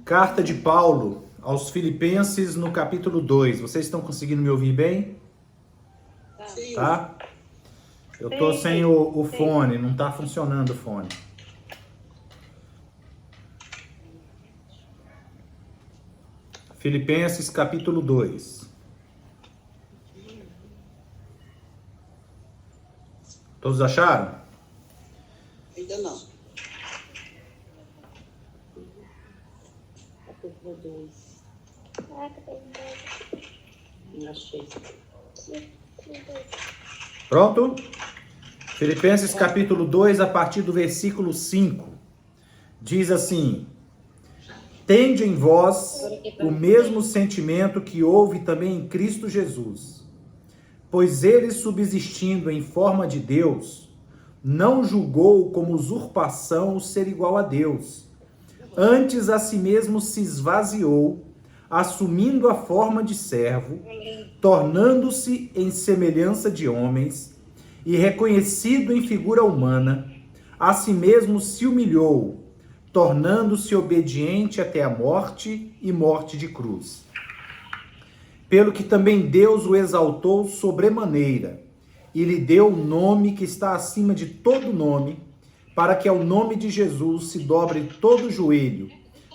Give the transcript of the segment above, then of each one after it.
Carta de Paulo aos Filipenses no capítulo 2. Vocês estão conseguindo me ouvir bem? Sim. Tá? Eu tô sem o fone, não tá funcionando o fone. Filipenses capítulo 2. Todos acharam? Ainda não. Capítulo 2. Não achei. Pronto? Filipenses capítulo 2, a partir do versículo 5. Diz assim: Tende em vós o mesmo sentimento que houve também em Cristo Jesus, pois ele, subsistindo em forma de Deus, não julgou como usurpação o ser igual a Deus. Antes a si mesmo se esvaziou, assumindo a forma de servo, tornando-se em semelhança de homens, e reconhecido em figura humana, a si mesmo se humilhou, tornando-se obediente até a morte e morte de cruz. Pelo que também Deus o exaltou sobremaneira, e lhe deu o nome que está acima de todo nome, para que ao nome de Jesus se dobre todo o joelho,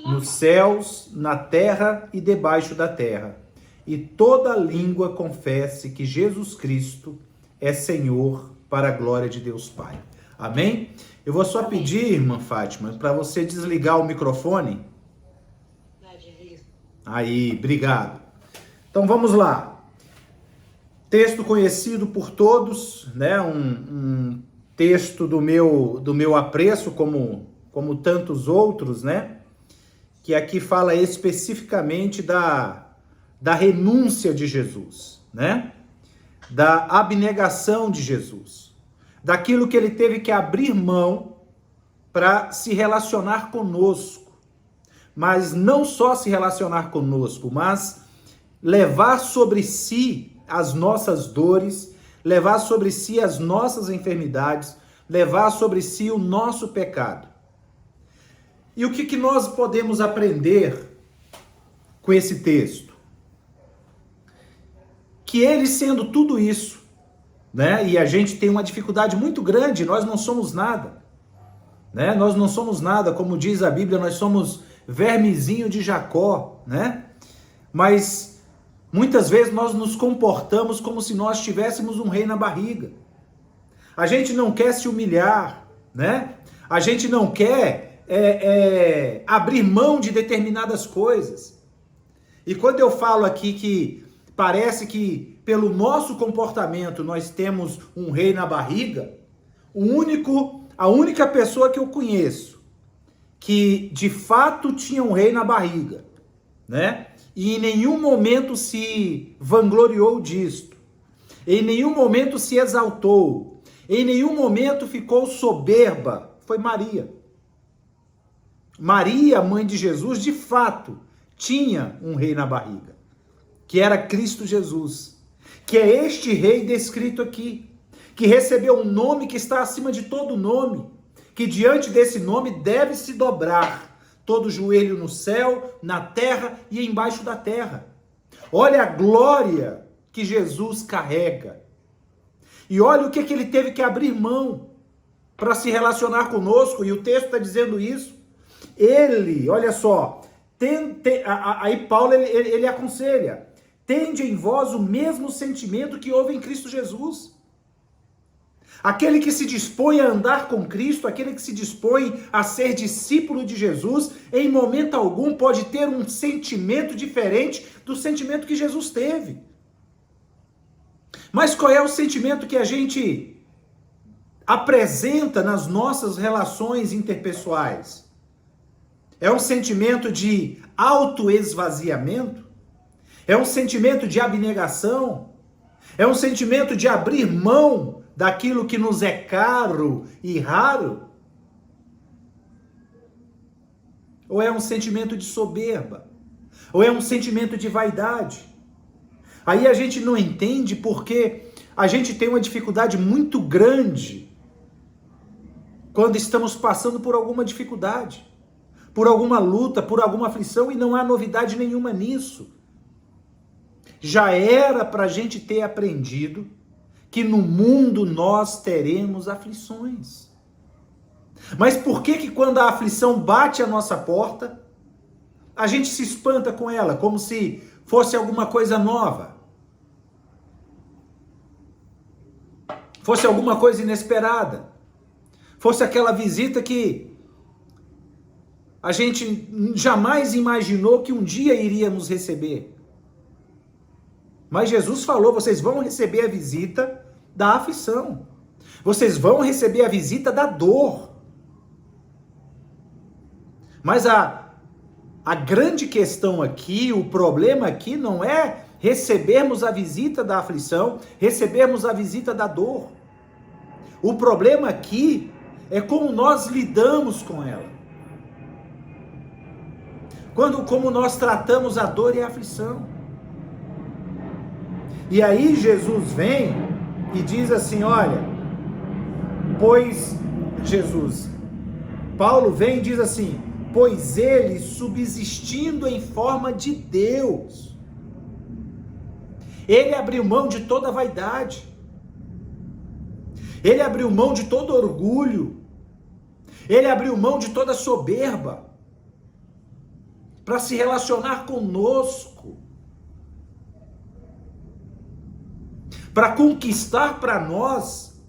nos céus, na terra e debaixo da terra, e toda língua confesse que Jesus Cristo é Senhor, para a glória de Deus Pai. Amém? Eu vou só pedir, irmã Fátima, para você desligar o microfone. Aí, obrigado. Então vamos lá. Texto conhecido por todos, né? Um texto do meu apreço, como tantos outros, né? Que aqui fala especificamente da renúncia de Jesus, né? Da abnegação de Jesus, daquilo que ele teve que abrir mão para se relacionar conosco, mas não só se relacionar conosco, mas levar sobre si as nossas dores, levar sobre si as nossas enfermidades, levar sobre si o nosso pecado. E o que nós podemos aprender com esse texto? Que ele sendo tudo isso, né? E a gente tem uma dificuldade muito grande, nós não somos nada, né? Nós não somos nada, como diz a Bíblia, nós somos vermezinho de Jacó, né? Mas muitas vezes nós nos comportamos como se nós tivéssemos um rei na barriga. A gente não quer se humilhar, né? A gente não quer abrir mão de determinadas coisas. E quando eu falo aqui que parece que pelo nosso comportamento nós temos um rei na barriga, a única pessoa que eu conheço que de fato tinha um rei na barriga, né? E em nenhum momento se vangloriou disto, em nenhum momento se exaltou, em nenhum momento ficou soberba, foi Maria. Maria, mãe de Jesus, de fato, tinha um rei na barriga, que era Cristo Jesus, que é este rei descrito aqui, que recebeu um nome que está acima de todo nome, que diante desse nome deve se dobrar todo joelho no céu, na terra e embaixo da terra. Olha a glória que Jesus carrega. E olha o que ele teve que abrir mão para se relacionar conosco, e o texto está dizendo isso. Ele, olha só, aí Paulo ele aconselha: tende em vós o mesmo sentimento que houve em Cristo Jesus. Aquele que se dispõe a andar com Cristo, aquele que se dispõe a ser discípulo de Jesus, em momento algum pode ter um sentimento diferente do sentimento que Jesus teve. Mas qual é o sentimento que a gente apresenta nas nossas relações interpessoais? É um sentimento de autoesvaziamento? É um sentimento de abnegação? É um sentimento de abrir mão daquilo que nos é caro e raro? Ou é um sentimento de soberba? Ou é um sentimento de vaidade? Aí a gente não entende porque a gente tem uma dificuldade muito grande quando estamos passando por alguma dificuldade. por alguma luta, por alguma aflição, e não há novidade nenhuma nisso. Já era para a gente ter aprendido que no mundo nós teremos aflições. Mas por que quando a aflição bate à nossa porta, a gente se espanta com ela, como se fosse alguma coisa nova? Fosse alguma coisa inesperada? Fosse aquela visita que a gente jamais imaginou que um dia iríamos receber? Mas Jesus falou, vocês vão receber a visita da aflição. Vocês vão receber a visita da dor. Mas a grande questão aqui, o problema aqui não é recebermos a visita da aflição, recebermos a visita da dor. O problema aqui é como nós lidamos com ela. Como nós tratamos a dor e a aflição. E aí Jesus vem e diz assim, olha, Paulo vem e diz assim, pois ele, subsistindo em forma de Deus, ele abriu mão de toda vaidade, ele abriu mão de todo orgulho, ele abriu mão de toda soberba, para se relacionar conosco, para conquistar para nós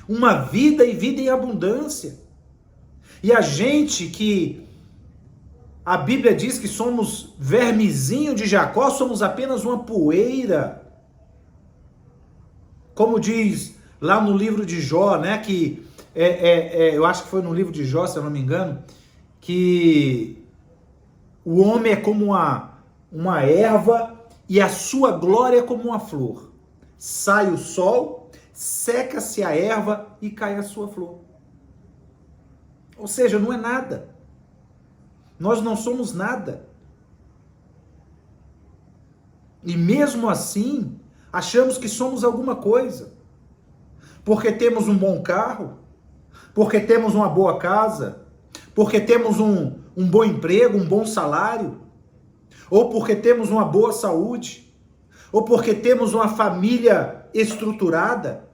uma vida e vida em abundância. E a gente que a Bíblia diz que somos vermezinho de Jacó, somos apenas uma poeira. Como diz lá no livro de Jó, né, que eu acho que foi no livro de Jó, se eu não me engano, que o homem é como uma erva e a sua glória é como uma flor. Sai o sol, seca-se a erva e cai a sua flor. Ou seja, não é nada. Nós não somos nada. E mesmo assim, achamos que somos alguma coisa. Porque temos um bom carro, porque temos uma boa casa, porque temos um bom emprego, um bom salário, ou porque temos uma boa saúde, ou porque temos uma família estruturada.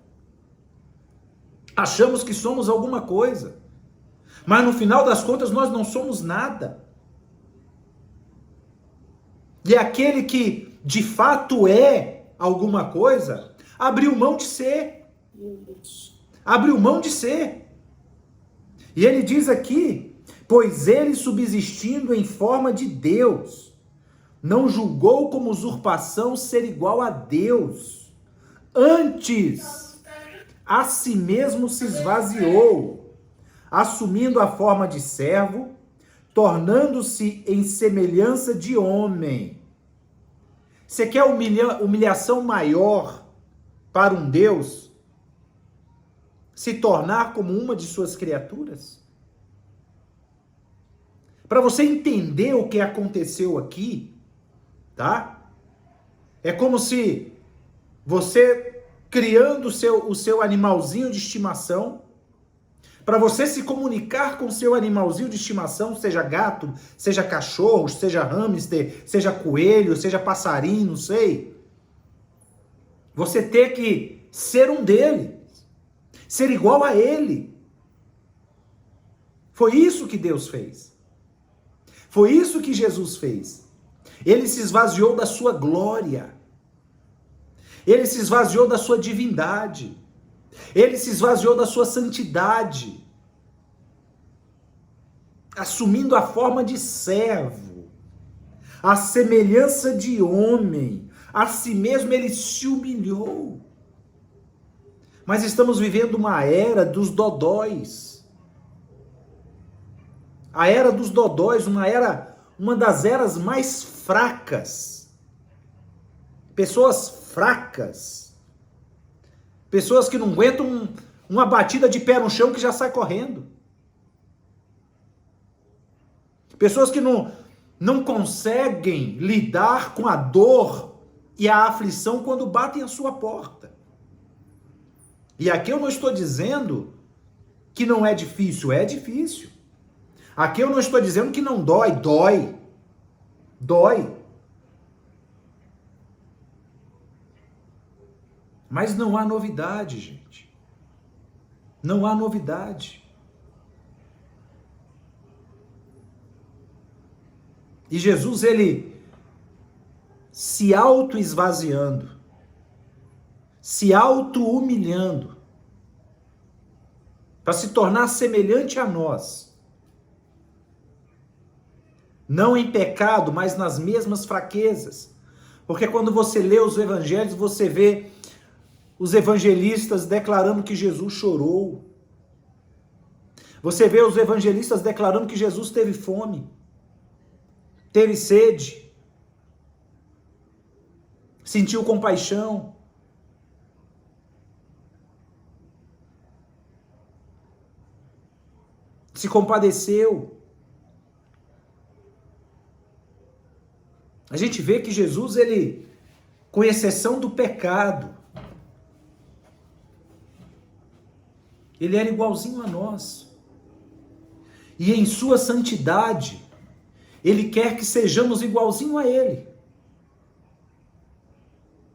Achamos que somos alguma coisa. Mas no final das contas nós não somos nada. E aquele que de fato é alguma coisa, abriu mão de ser. Abriu mão de ser. E ele diz aqui, pois ele, subsistindo em forma de Deus, não julgou como usurpação ser igual a Deus. Antes, a si mesmo se esvaziou, assumindo a forma de servo, tornando-se em semelhança de homem. Você quer humilhação maior para um Deus? Se tornar como uma de suas criaturas? Para você entender o que aconteceu aqui, tá? É como se você criando o seu animalzinho de estimação, para você se comunicar com o seu animalzinho de estimação, seja gato, seja cachorro, seja hamster, seja coelho, seja passarinho, não sei. Você ter que ser um dele, ser igual a ele. Foi isso que Deus fez. Foi isso que Jesus fez. Ele se esvaziou da sua glória. Ele se esvaziou da sua divindade. Ele se esvaziou da sua santidade, assumindo a forma de servo, a semelhança de homem, a si mesmo ele se humilhou. Mas estamos vivendo uma era dos dodóis. A era dos dodóis, uma das eras mais fracas. Pessoas fracas. Pessoas que não aguentam uma batida de pé no chão que já sai correndo. Pessoas que não conseguem lidar com a dor e a aflição quando batem a sua porta. E aqui eu não estou dizendo que não é difícil, é difícil. Aqui eu não estou dizendo que não dói, dói. Dói. Mas não há novidade, gente. Não há novidade. E Jesus, ele se auto-esvaziando, se auto-humilhando, para se tornar semelhante a nós. Não em pecado, mas nas mesmas fraquezas. Porque quando você lê os evangelhos, você vê os evangelistas declarando que Jesus chorou. Você vê os evangelistas declarando que Jesus teve fome, teve sede, sentiu compaixão. Se compadeceu. A gente vê que Jesus, ele, com exceção do pecado, ele era igualzinho a nós. E em sua santidade, ele quer que sejamos igualzinho a ele.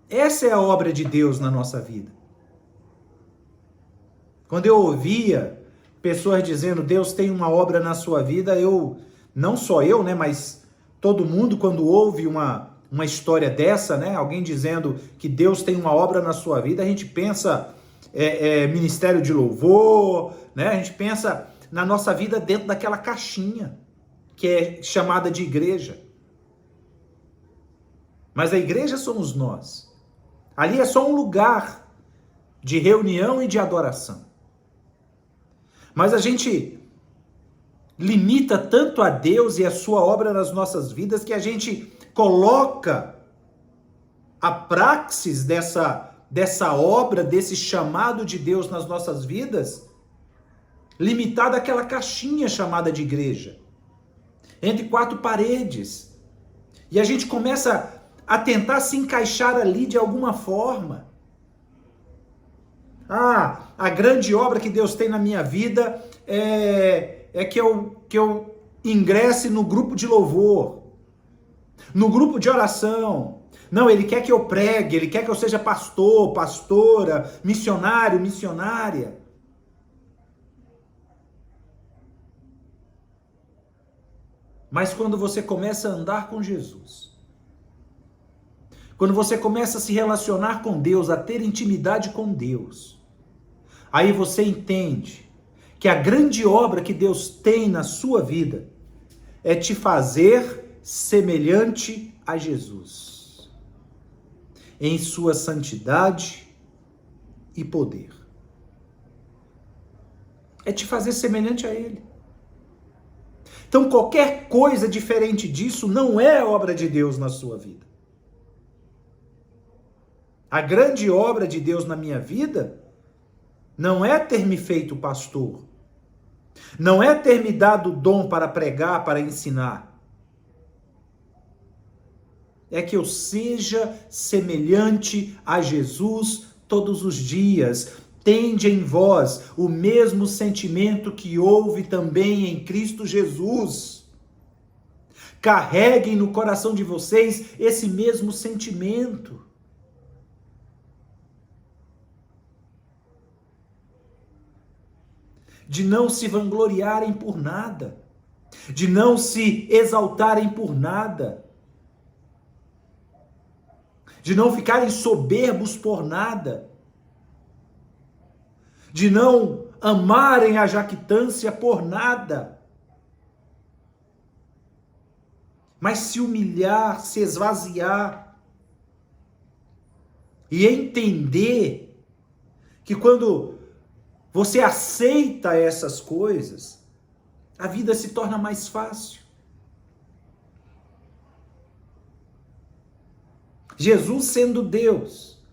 Essa é a obra de Deus na nossa vida. Quando eu ouvia pessoas dizendo, Deus tem uma obra na sua vida, não só eu, né, mas todo mundo, quando ouve uma história dessa, né, alguém dizendo que Deus tem uma obra na sua vida, a gente pensa ministério de louvor, né, a gente pensa na nossa vida dentro daquela caixinha que é chamada de igreja. Mas a igreja somos nós. Ali é só um lugar de reunião e de adoração. Mas a gente limita tanto a Deus e a sua obra nas nossas vidas que a gente coloca a praxis dessa obra, desse chamado de Deus nas nossas vidas, limitada àquela caixinha chamada de igreja, entre quatro paredes. E a gente começa a tentar se encaixar ali de alguma forma. A grande obra que Deus tem na minha vida é que eu ingresse no grupo de louvor, no grupo de oração. Não, Ele quer que eu pregue, Ele quer que eu seja pastor, pastora, missionário, missionária. Mas quando você começa a andar com Jesus, quando você começa a se relacionar com Deus, a ter intimidade com Deus, aí você entende que a grande obra que Deus tem na sua vida é te fazer semelhante a Jesus, em sua santidade e poder. É te fazer semelhante a Ele. Então qualquer coisa diferente disso não é obra de Deus na sua vida. A grande obra de Deus na minha vida não é ter me feito pastor, não é ter me dado dom para pregar, para ensinar. É que eu seja semelhante a Jesus todos os dias. Tende em vós o mesmo sentimento que houve também em Cristo Jesus. Carreguem no coração de vocês esse mesmo sentimento. De não se vangloriarem por nada, de não se exaltarem por nada, de não ficarem soberbos por nada, de não amarem a jactância por nada, mas se humilhar, se esvaziar e entender que quando você aceita essas coisas, a vida se torna mais fácil. Jesus sendo Deus,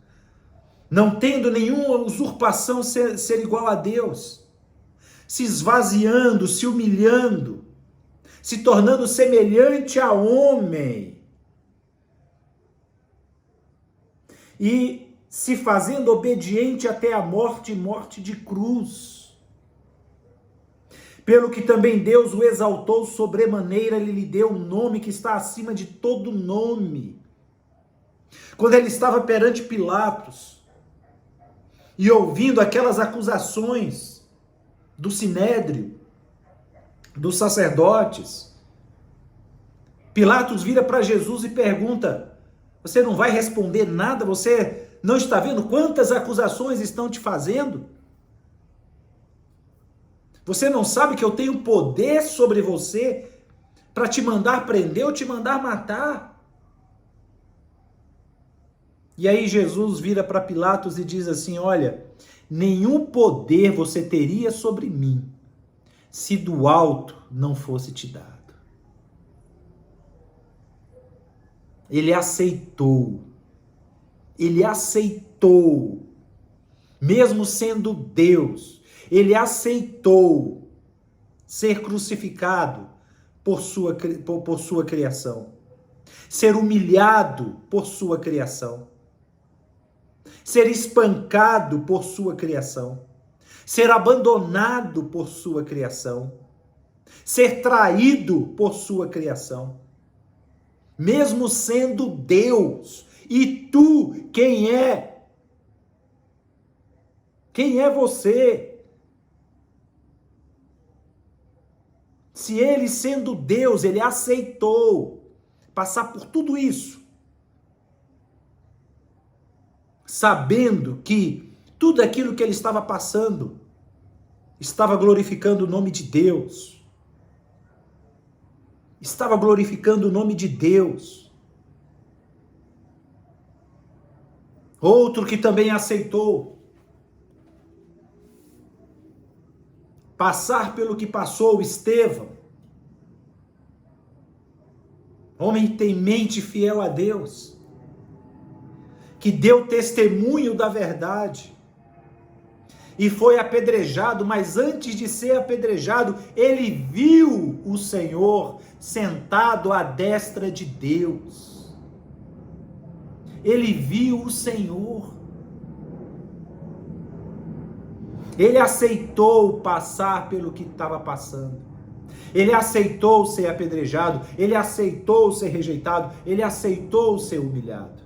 não tendo nenhuma usurpação ser igual a Deus, se esvaziando, se humilhando, se tornando semelhante a homem e se fazendo obediente até a morte, morte de cruz. Pelo que também Deus o exaltou sobremaneira, ele lhe deu um nome que está acima de todo nome. Quando ele estava perante Pilatos e ouvindo aquelas acusações do sinédrio, dos sacerdotes, Pilatos vira para Jesus e pergunta: você não vai responder nada? Você não está vendo quantas acusações estão te fazendo? Você não sabe que eu tenho poder sobre você para te mandar prender ou te mandar matar? E aí Jesus vira para Pilatos e diz assim: olha, nenhum poder você teria sobre mim se do alto não fosse te dado. Ele aceitou, mesmo sendo Deus, ele aceitou ser crucificado por sua criação, ser humilhado por sua criação, ser espancado por sua criação, ser abandonado por sua criação, ser traído por sua criação. Mesmo sendo Deus. E tu, quem é? Quem é você? Se ele, sendo Deus, ele aceitou passar por tudo isso, sabendo que tudo aquilo que ele estava passando estava glorificando o nome de Deus. Estava glorificando o nome de Deus. Outro que também aceitou passar pelo que passou, Estevão, homem temente e fiel a Deus, que deu testemunho da verdade e foi apedrejado, mas antes de ser apedrejado, ele viu o Senhor sentado à destra de Deus. Ele viu o Senhor. Ele aceitou passar pelo que estava passando. Ele aceitou ser apedrejado, ele aceitou ser rejeitado, ele aceitou ser humilhado.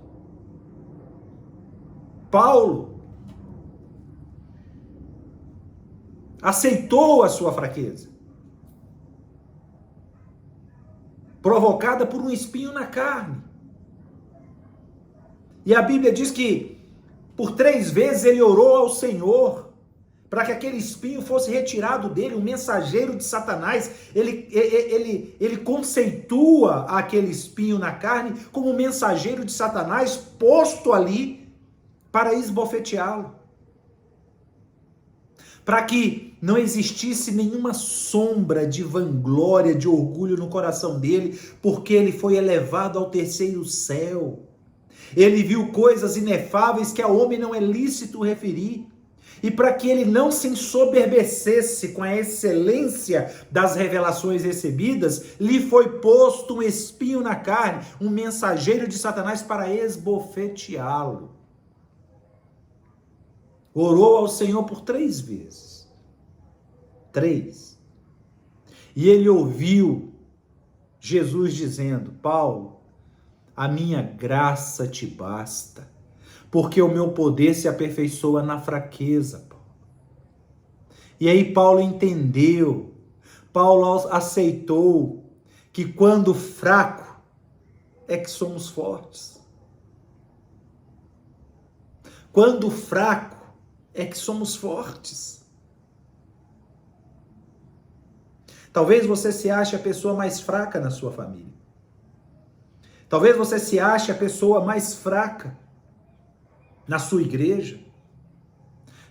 Paulo aceitou a sua fraqueza, provocada por um espinho na carne. E a Bíblia diz que por 3 vezes ele orou ao Senhor para que aquele espinho fosse retirado dele, um mensageiro de Satanás. Ele conceitua aquele espinho na carne como um mensageiro de Satanás posto ali para esbofeteá-lo, para que não existisse nenhuma sombra de vanglória, de orgulho no coração dele, porque ele foi elevado ao 3º céu. Ele viu coisas inefáveis que ao homem não é lícito referir. E para que ele não se ensoberbecesse com a excelência das revelações recebidas, lhe foi posto um espinho na carne, um mensageiro de Satanás para esbofeteá-lo. Orou ao Senhor por 3 vezes. 3. E ele ouviu Jesus dizendo: Paulo, a minha graça te basta, porque o meu poder se aperfeiçoa na fraqueza, Paulo. E aí Paulo entendeu, Paulo aceitou que quando fraco é que somos fortes. Quando fraco é que somos fortes. Talvez você se ache a pessoa mais fraca na sua família. Talvez você se ache a pessoa mais fraca na sua igreja.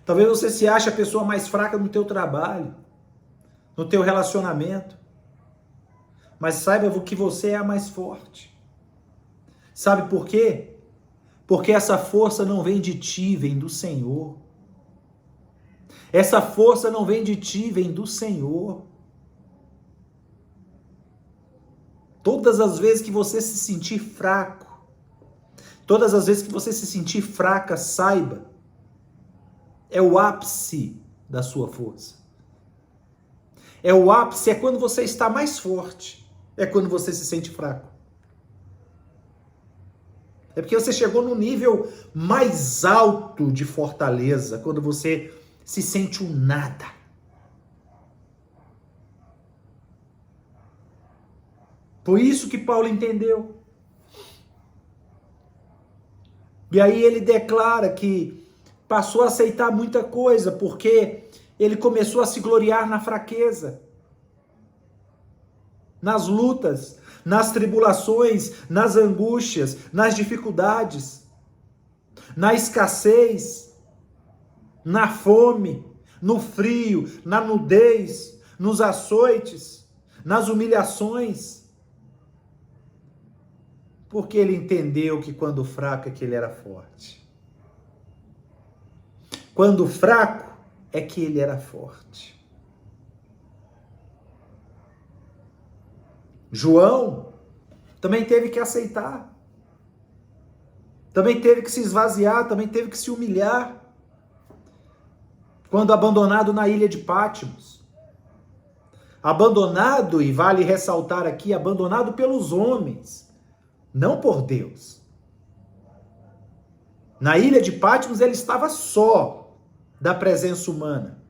Talvez você se ache a pessoa mais fraca no teu trabalho, no teu relacionamento. Mas saiba que você é a mais forte. Sabe por quê? Porque essa força não vem de ti, vem do Senhor. Essa força não vem de ti, vem do Senhor. Todas as vezes que você se sentir fraco, todas as vezes que você se sentir fraca, saiba, é o ápice da sua força. O ápice é quando você está mais forte. É quando você se sente fraco. É porque você chegou no nível mais alto de fortaleza, quando você se sente um nada. Por isso que Paulo entendeu. E aí ele declara que passou a aceitar muita coisa, porque ele começou a se gloriar na fraqueza, nas lutas, nas tribulações, nas angústias, nas dificuldades, na escassez, na fome, no frio, na nudez, nos açoites, nas humilhações. Porque ele entendeu que quando fraco é que ele era forte. Quando fraco é que ele era forte. João também teve que aceitar. Também teve que se esvaziar, também teve que se humilhar. Quando abandonado na ilha de Pátimos. Abandonado, e vale ressaltar aqui, abandonado pelos homens, não por Deus. Na ilha de Pátimos ele estava só da presença humana,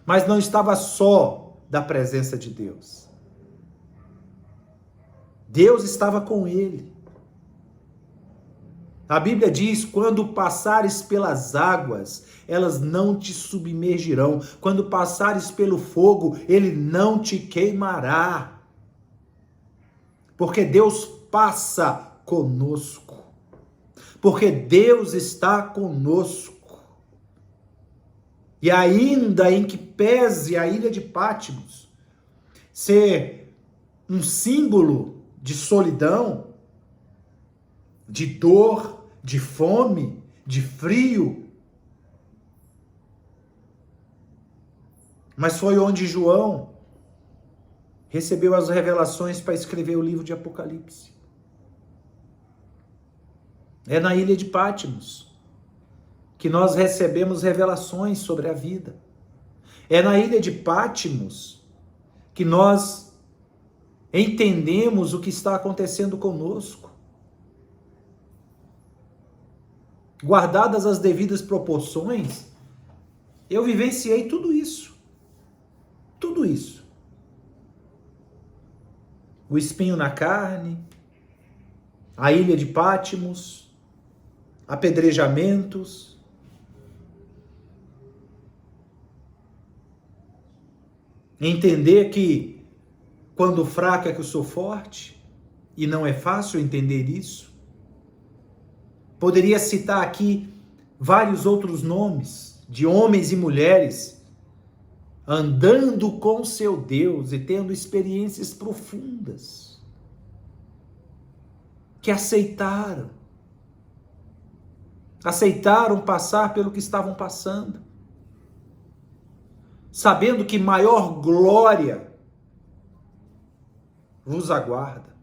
mas não estava só da presença de Deus. Deus estava com ele. A Bíblia diz: quando passares pelas águas, elas não te submergirão. Quando passares pelo fogo, ele não te queimará. Porque Deus passa conosco. Porque Deus está conosco. E ainda em que pese a ilha de Pátimos ser um símbolo de solidão, de dor, de fome, de frio, mas foi onde João recebeu as revelações para escrever o livro de Apocalipse. É na ilha de Pátimos que nós recebemos revelações sobre a vida. É na ilha de Pátimos que nós entendemos o que está acontecendo conosco. Guardadas as devidas proporções, eu vivenciei tudo isso. Tudo isso. O espinho na carne, a ilha de Pátimos, apedrejamentos. Entender que quando fraco é que eu sou forte, e não é fácil entender isso. Poderia citar aqui vários outros nomes de homens e mulheres andando com seu Deus e tendo experiências profundas, que aceitaram passar pelo que estavam passando, sabendo que maior glória vos aguarda.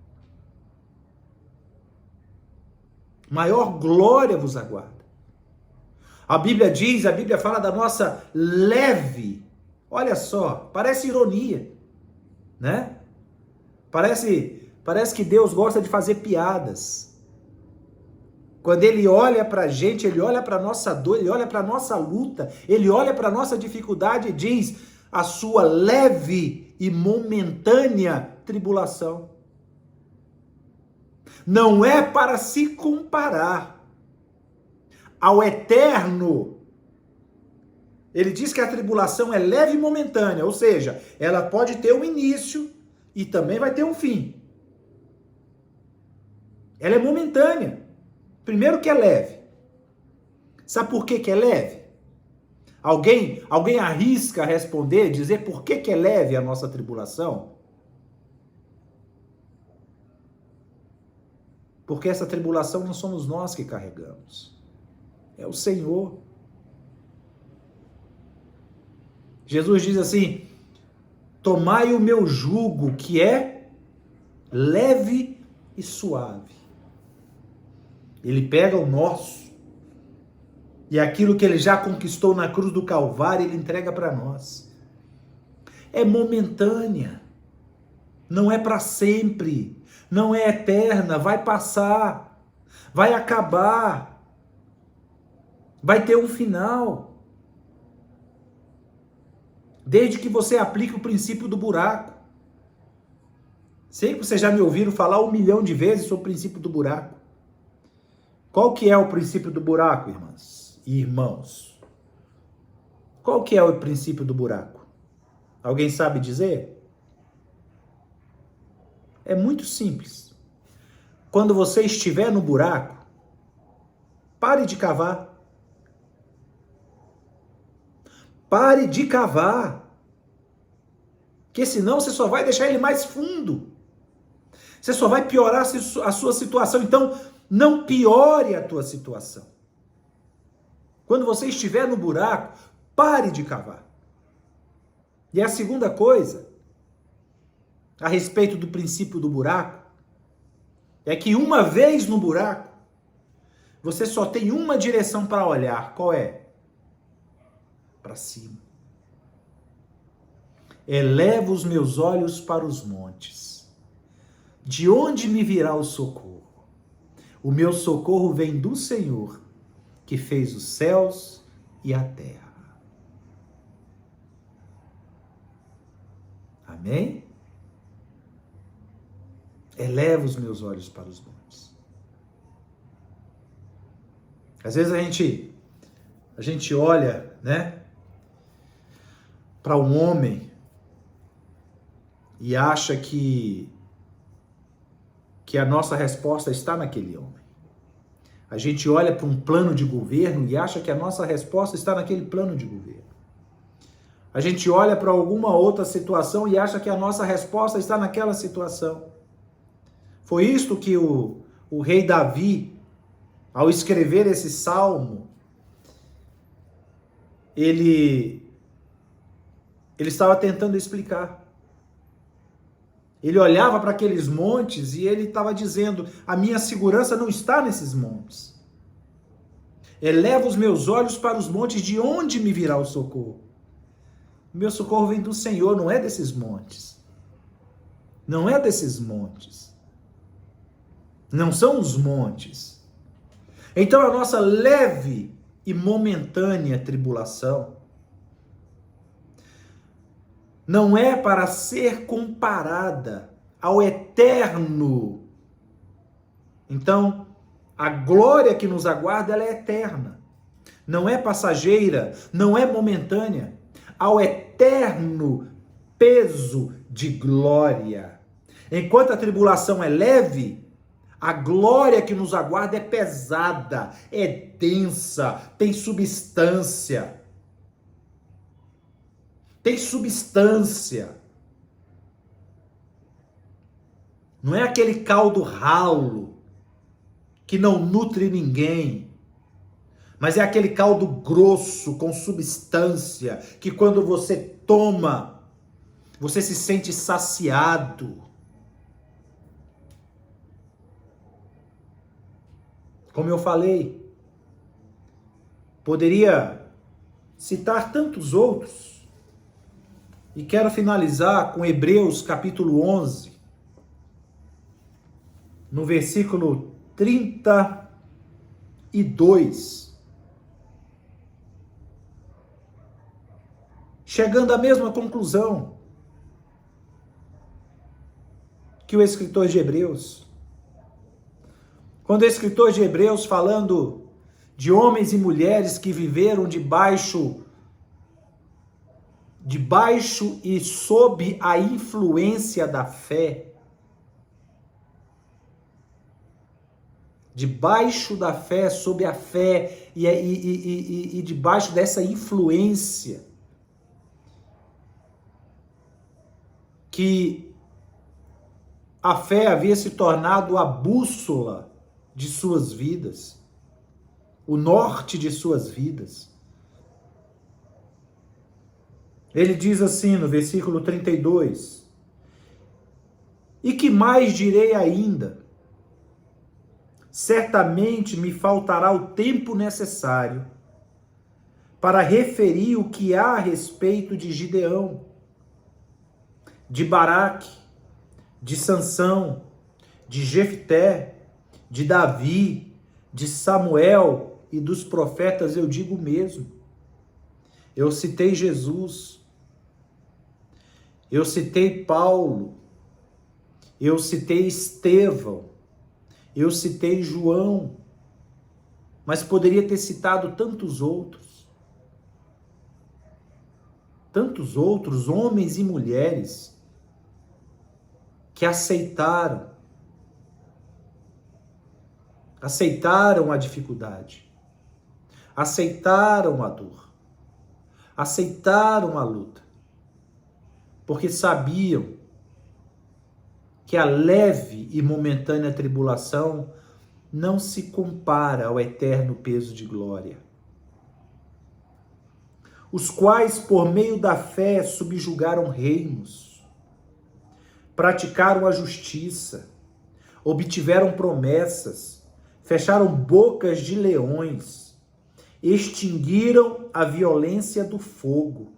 Maior glória vos aguarda. A Bíblia fala da nossa leve, olha só, parece ironia, né? Parece que Deus gosta de fazer piadas. Quando ele olha pra gente, ele olha pra nossa dor, ele olha pra nossa luta, ele olha pra nossa dificuldade e diz: a sua leve e momentânea tribulação. Não é para se comparar ao eterno. Ele diz que a tribulação é leve e momentânea, ou seja, ela pode ter um início e também vai ter um fim. Ela é momentânea. Primeiro que é leve. Sabe por que é leve? Alguém arrisca responder, dizer por que é leve a nossa tribulação? Porque essa tribulação não somos nós que carregamos. É o Senhor. Jesus diz assim: tomai o meu jugo, que é leve e suave. Ele pega o nosso, e aquilo que ele já conquistou na cruz do Calvário, ele entrega para nós. é momentânea, não é para sempre, não é eterna, vai passar, vai acabar, vai ter um final. Desde que você aplique o princípio do buraco. Sei que vocês já me ouviram falar 1 milhão de vezes sobre o princípio do buraco. Qual que é o princípio do buraco, irmãs e irmãos? Qual que é o princípio do buraco? Alguém sabe dizer? É muito simples. Quando você estiver no buraco, pare de cavar. Pare de cavar. Porque senão você só vai deixar ele mais fundo. Você só vai piorar a sua situação. Então, não piore a tua situação. Quando você estiver no buraco, pare de cavar. E a segunda coisa, a respeito do princípio do buraco, é que uma vez no buraco, você só tem uma direção para olhar. Qual é? Para cima. Elevo os meus olhos para os montes. De onde me virá o socorro? O meu socorro vem do Senhor, que fez os céus e a terra. Amém? Eleva os meus olhos para os montes. Às vezes a gente olha, né, para um homem e acha que a nossa resposta está naquele homem. A gente olha para um plano de governo e acha que a nossa resposta está naquele plano de governo. A gente olha para alguma outra situação e acha que a nossa resposta está naquela situação. Foi isto que o rei Davi, ao escrever esse salmo, ele estava tentando explicar. Ele olhava para aqueles montes e ele estava dizendo: a minha segurança não está nesses montes. Elevo os meus olhos para os montes, de onde me virá o socorro? O meu socorro vem do Senhor, não é desses montes. Não é desses montes. Não são os montes. Então a nossa leve e momentânea tribulação não é para ser comparada ao eterno. Então, a glória que nos aguarda, ela é eterna. Não é passageira, não é momentânea. Ao eterno peso de glória. Enquanto a tribulação é leve, a glória que nos aguarda é pesada, é densa, tem substância. Tem substância. Não é aquele caldo ralo que não nutre ninguém, mas é aquele caldo grosso com substância que quando você toma, você se sente saciado. Como eu falei, poderia citar tantos outros. E quero finalizar com Hebreus capítulo 11, no versículo 32. Chegando à mesma conclusão que o escritor de Hebreus. Quando o escritor de Hebreus, falando de homens e mulheres que viveram debaixo e sob a influência da fé, debaixo da fé, sob a fé e debaixo dessa influência, que a fé havia se tornado a bússola de suas vidas, o norte de suas vidas. Ele diz assim no versículo 32, e que mais direi ainda? Certamente me faltará o tempo necessário para referir o que há a respeito de Gideão, de Baraque, de Sansão, de Jefté, de Davi, de Samuel e dos profetas, eu digo mesmo. Eu citei Jesus, eu citei Paulo, eu citei Estevão, eu citei João, mas poderia ter citado tantos outros, homens e mulheres, que aceitaram a dificuldade, aceitaram a dor, aceitaram a luta, porque sabiam que a leve e momentânea tribulação não se compara ao eterno peso de glória. Os quais, por meio da fé, subjugaram reinos, praticaram a justiça, obtiveram promessas, fecharam bocas de leões, extinguiram a violência do fogo,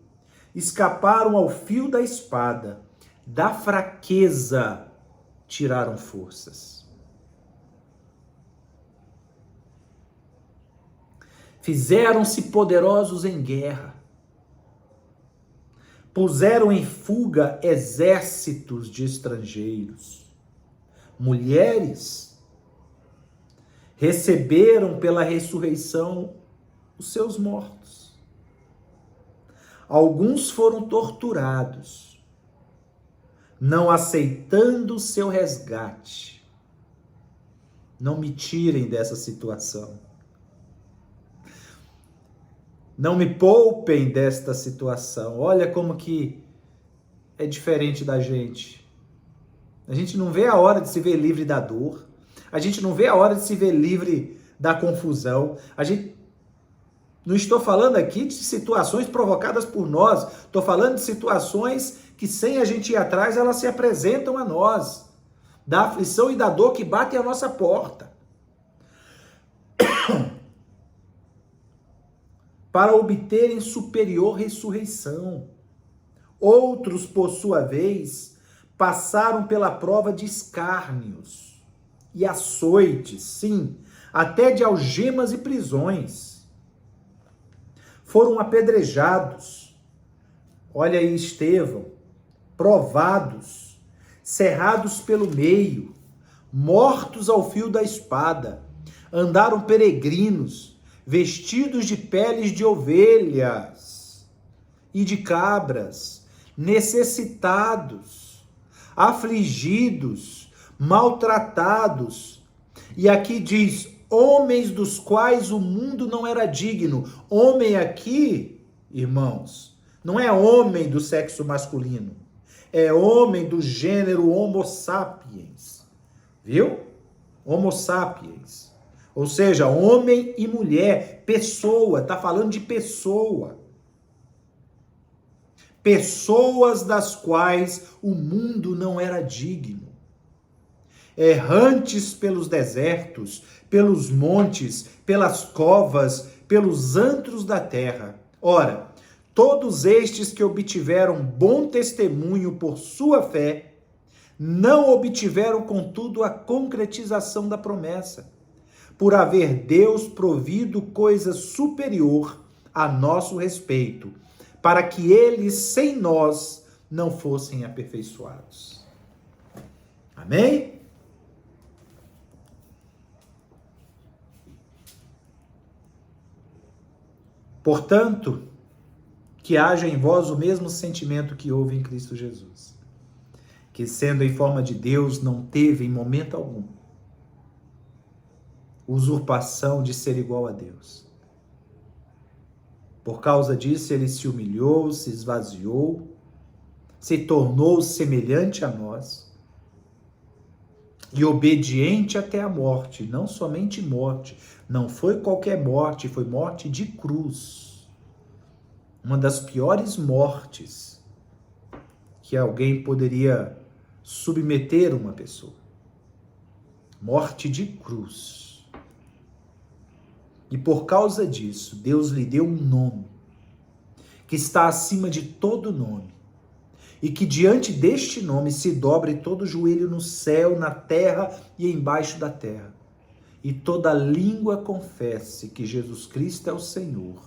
escaparam ao fio da espada, da fraqueza tiraram forças. Fizeram-se poderosos em guerra, puseram em fuga exércitos de estrangeiros. Mulheres receberam pela ressurreição os seus mortos. Alguns foram torturados, não aceitando o seu resgate. Não me tirem dessa situação. Não me poupem desta situação. Olha como que é diferente da gente. A gente não vê a hora de se ver livre da dor. A gente não vê a hora de se ver livre da confusão. Não estou falando aqui de situações provocadas por nós. Estou falando de situações que, sem a gente ir atrás, elas se apresentam a nós. Da aflição e da dor que batem à nossa porta. Para obterem superior ressurreição. Outros, por sua vez, passaram pela prova de escárnios e açoites, sim, até de algemas e prisões. Foram apedrejados, olha aí Estevão, provados, cerrados pelo meio, mortos ao fio da espada, andaram peregrinos, vestidos de peles de ovelhas e de cabras, necessitados, afligidos, maltratados. E aqui diz, homens dos quais o mundo não era digno. Homem aqui, irmãos, não é homem do sexo masculino, é homem do gênero Homo sapiens, viu? Homo sapiens. Ou seja, homem e mulher, pessoa, está falando de pessoa. Pessoas das quais o mundo não era digno. Errantes pelos desertos, pelos montes, pelas covas, pelos antros da terra. Ora, todos estes que obtiveram bom testemunho por sua fé, não obtiveram, contudo, a concretização da promessa, por haver Deus provido coisa superior a nosso respeito, para que eles, sem nós, não fossem aperfeiçoados. Amém? Portanto, que haja em vós o mesmo sentimento que houve em Cristo Jesus, que, sendo em forma de Deus, não teve em momento algum usurpação de ser igual a Deus. Por causa disso, ele se humilhou, se esvaziou, se tornou semelhante a nós e obediente até a morte. Não somente morte, não foi qualquer morte, foi morte de cruz. Uma das piores mortes que alguém poderia submeter uma pessoa. Morte de cruz. E por causa disso, Deus lhe deu um nome que está acima de todo nome. e que diante deste nome se dobre todo joelho no céu, na terra e embaixo da terra, e toda língua confesse que Jesus Cristo é o Senhor,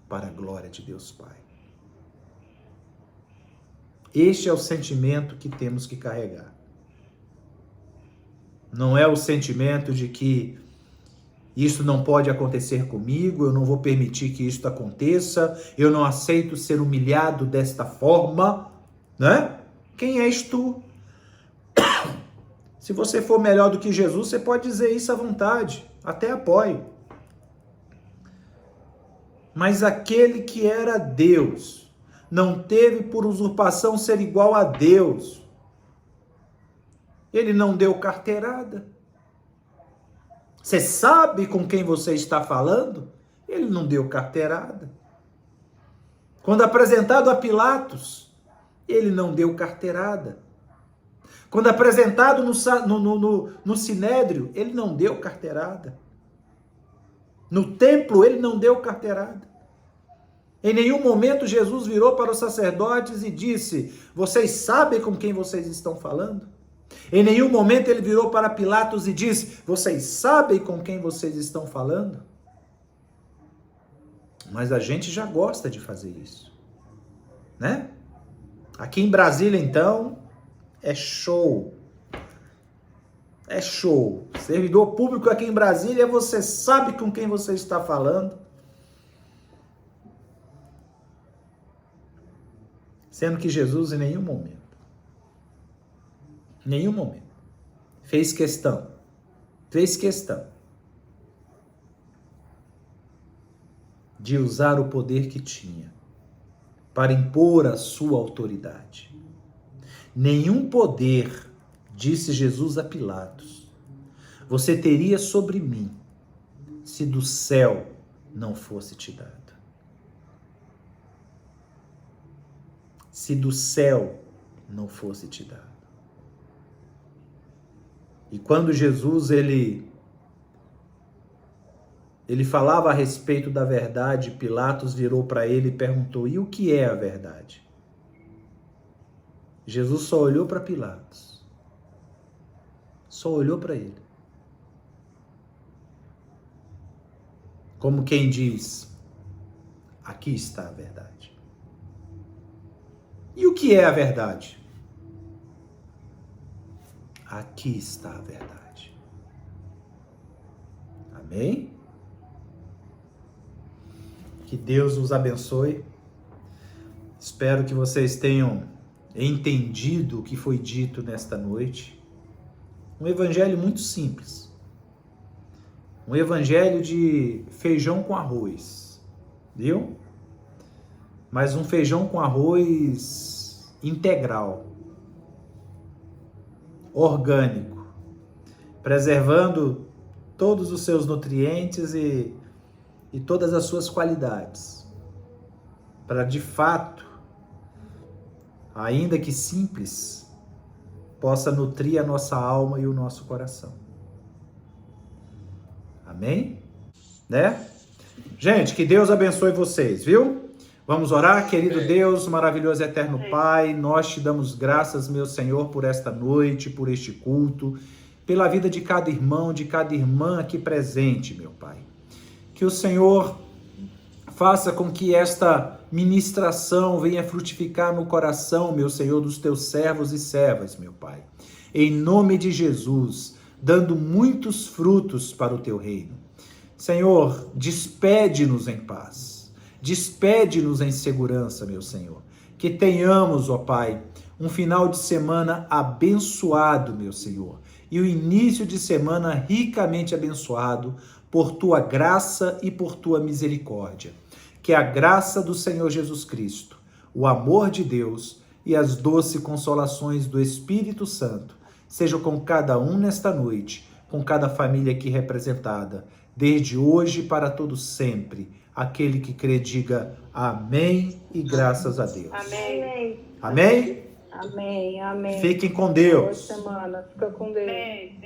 para a glória de Deus Pai. Este é o sentimento que temos que carregar. Não é o sentimento de que isso não pode acontecer comigo, eu não vou permitir que isso aconteça, eu não aceito ser humilhado desta forma, né? Quem és tu? Se você for melhor do que Jesus, você pode dizer isso à vontade, até apoio. Mas aquele que era Deus, não teve por usurpação ser igual a Deus. Ele não deu carteirada. Você sabe com quem você está falando? Ele não deu carteirada. Quando apresentado a Pilatos, ele não deu carteirada. Quando apresentado no Sinédrio, ele não deu carteirada. No templo, ele não deu carteirada. Em nenhum momento Jesus virou para os sacerdotes e disse: vocês sabem com quem vocês estão falando? Em nenhum momento ele virou para Pilatos e disse: vocês sabem com quem vocês estão falando? Mas a gente já gosta de fazer isso, né? Aqui em Brasília, então, é show. É show. Servidor público aqui em Brasília, você sabe com quem você está falando. Sendo que Jesus em nenhum momento fez questão de usar o poder que tinha para impor a sua autoridade. Nenhum poder, disse Jesus a Pilatos, você teria sobre mim se do céu não fosse te dado. Se do céu não fosse te dado. E quando Jesus ele falava a respeito da verdade, Pilatos virou para ele e perguntou: e o que é a verdade? Jesus só olhou para Pilatos. Só olhou para ele. Como quem diz: aqui está a verdade. E o que é a verdade? Aqui está a verdade. Amém? Que Deus os abençoe. Espero que vocês tenham entendido o que foi dito nesta noite. Um evangelho muito simples. Um evangelho de feijão com arroz. Viu? Mas um feijão com arroz integral, orgânico, preservando todos os seus nutrientes e todas as suas qualidades, para de fato, ainda que simples, possa nutrir a nossa alma e o nosso coração. Amém? Né? Gente, que Deus abençoe vocês, viu? Vamos orar, querido Deus, maravilhoso e eterno Pai, nós te damos graças, meu Senhor, por esta noite, por este culto, pela vida de cada irmão, de cada irmã aqui presente, meu Pai. Que o Senhor faça com que esta ministração venha frutificar no coração, meu Senhor, dos teus servos e servas, meu Pai. Em nome de Jesus, dando muitos frutos para o teu reino. Senhor, despede-nos em paz. Despede-nos em segurança, meu Senhor. Que tenhamos, ó Pai, um final de semana abençoado, meu Senhor. E o início de semana ricamente abençoado por Tua graça e por Tua misericórdia. Que a graça do Senhor Jesus Cristo, o amor de Deus e as doces consolações do Espírito Santo sejam com cada um nesta noite, com cada família aqui representada, desde hoje para todo sempre. Aquele que crê, diga amém e graças a Deus. Amém. Amém? Amém, amém. Fiquem com Deus. Boa semana. Fica com Deus. Amém.